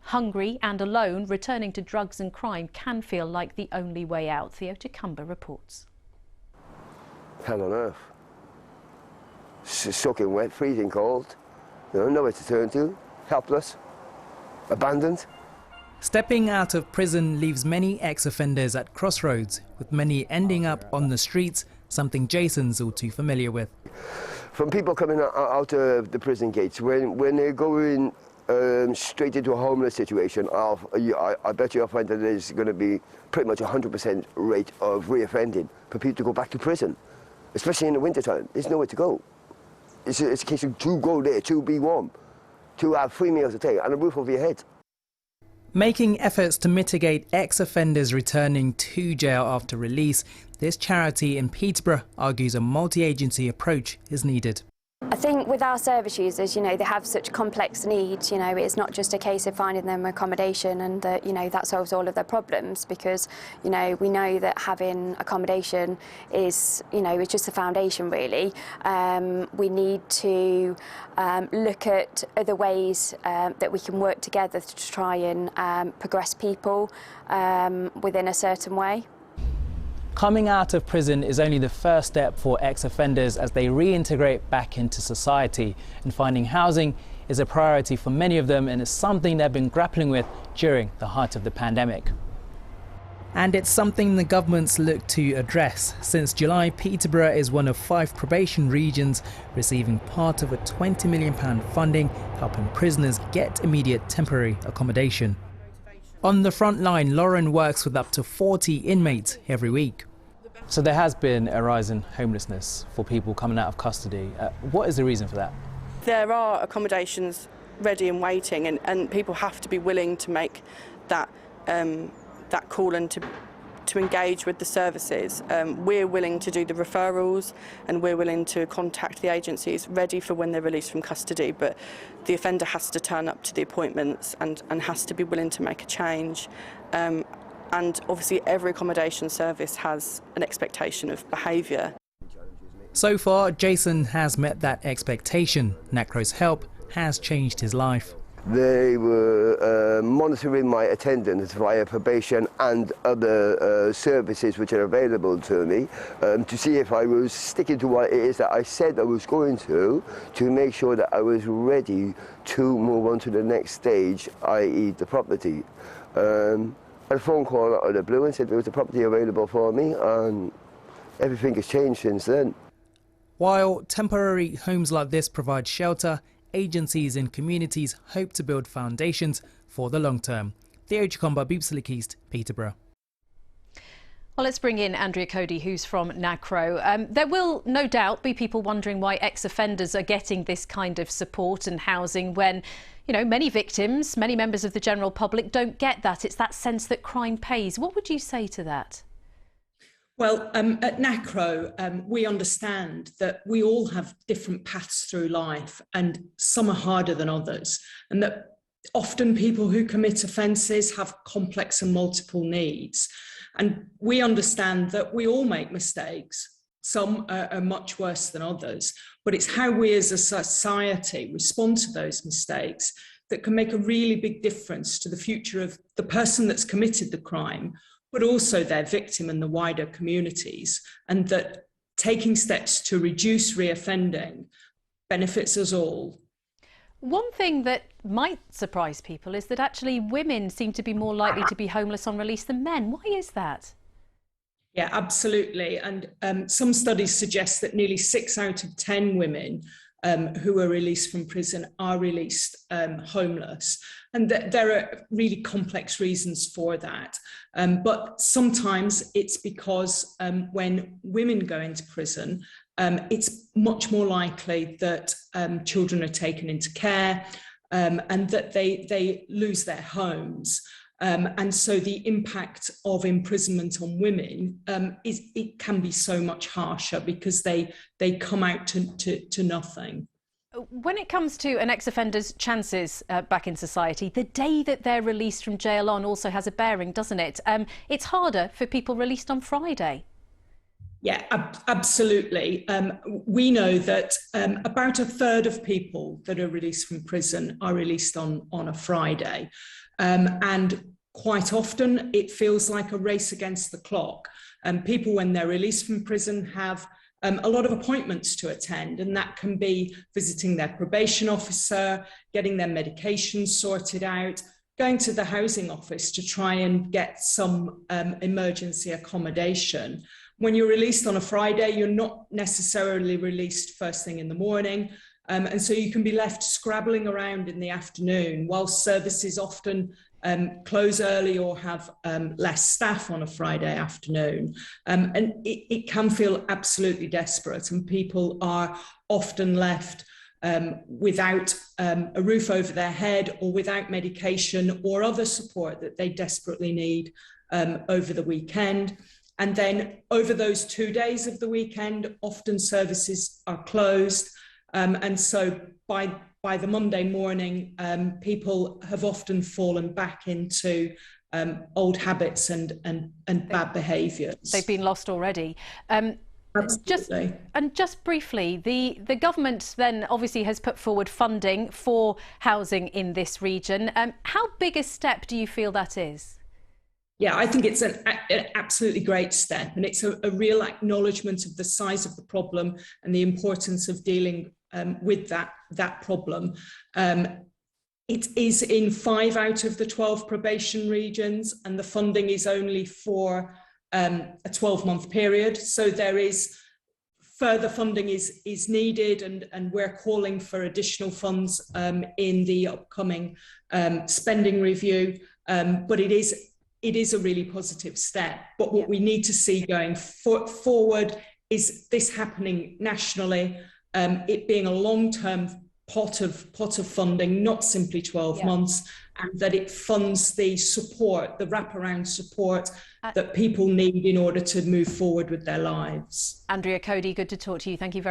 Hungry and alone, returning to drugs and crime can feel like the only way out. Theo Chikamba reports. Hell on earth. Soaking wet, freezing cold, nowhere to turn to, helpless, abandoned. Stepping out of prison leaves many ex-offenders at crossroads, with many ending up on the streets, something Jason's all too familiar with. From people coming out of the prison gates, when they're going straight into a homeless situation, I bet you'll find that there's going to be pretty much 100% rate of reoffending for people to go back to prison, especially in the winter time. There's nowhere to go. It's a case of to go there, to be warm, to have 3 meals a day and a roof over your head. Making efforts to mitigate ex-offenders returning to jail after release, this charity in Peterborough argues a multi-agency approach is needed. I think with our service users, they have such complex needs. It's not just a case of finding them accommodation and that, that solves all of their problems, because, we know that having accommodation is, is just the foundation, really. We need to look at other ways that we can work together to try and progress people within a certain way. Coming out of prison is only the first step for ex-offenders as they reintegrate back into society, and finding housing is a priority for many of them, and it's something they've been grappling with during the height of the pandemic. And it's something the government's looked to address. Since July, Peterborough is one of 5 probation regions receiving part of a £20 million funding, helping prisoners get immediate temporary accommodation. On the front line, Lauren works with up to 40 inmates every week. So there has been a rise in homelessness for people coming out of custody. What is the reason for that? There are accommodations ready and waiting, and people have to be willing to make that call and to engage with the services. We're willing to do the referrals, and we're willing to contact the agencies ready for when they're released from custody, but the offender has to turn up to the appointments and has to be willing to make a change. And obviously every accommodation service has an expectation of behaviour. So far, Jason has met that expectation. NACRO's help has changed his life. They were monitoring my attendance via probation and other services which are available to me to see if I was sticking to what it is that I said I was going to make sure that I was ready to move on to the next stage, i.e. the property. I had a phone call out of the blue and said there was a property available for me, and everything has changed since then. While temporary homes like this provide shelter, agencies and communities hope to build foundations for the long term. Theo Chikamba, BBC East, Peterborough. Well, let's bring in Andrea Cody, who's from NACRO. There will no doubt be people wondering why ex-offenders are getting this kind of support and housing when, many victims, many members of the general public don't get that. It's that sense that crime pays. What would you say to that? Well, at NACRO, we understand that we all have different paths through life, and some are harder than others, and that often people who commit offences have complex and multiple needs. And we understand that we all make mistakes. Some are much worse than others, but it's how we as a society respond to those mistakes that can make a really big difference to the future of the person that's committed the crime, but also their victim and the wider communities, and that taking steps to reduce reoffending benefits us all. One thing that might surprise people is that actually women seem to be more likely to be homeless on release than men. Why is that? Yeah, absolutely. And some studies suggest that nearly 6 out of 10 women who are released from prison are released homeless. And there are really complex reasons for that. But sometimes it's because when women go into prison, it's much more likely that children are taken into care and that they lose their homes. And so the impact of imprisonment on women it can be so much harsher because they come out to nothing. When it comes to an ex-offender's chances back in society, the day that they're released from jail on also has a bearing, doesn't it? It's harder for people released on Friday. Yeah, absolutely. We know that about a third of people that are released from prison are released on a Friday. And quite often it feels like a race against the clock. People, when they're released from prison, have a lot of appointments to attend, and that can be visiting their probation officer, getting their medications sorted out, going to the housing office to try and get some emergency accommodation. When you're released on a Friday, you're not necessarily released first thing in the morning. And so you can be left scrabbling around in the afternoon, while services often close early or have less staff on a Friday afternoon. And it can feel absolutely desperate, and people are often left without a roof over their head, or without medication or other support that they desperately need over the weekend. And then over those 2 days of the weekend, often services are closed. And so by the Monday morning, people have often fallen back into old habits and bad behaviours. They've been lost already. Just briefly, the government then obviously has put forward funding for housing in this region. How big a step do you feel that is? Yeah, I think it's an absolutely great step, and it's a real acknowledgement of the size of the problem and the importance of dealing with that problem. It is in 5 out of the 12 probation regions, and the funding is only for a 12-month period. So there is further funding is needed, and we're calling for additional funds in the upcoming spending review. But it is a really positive step. But what we need to see going forward is this happening nationally, it being a long-term pot of funding, not simply 12 months, and that it funds the support, the wraparound support that people need in order to move forward with their lives. Andrea Cody, good to talk to you. Thank you very much.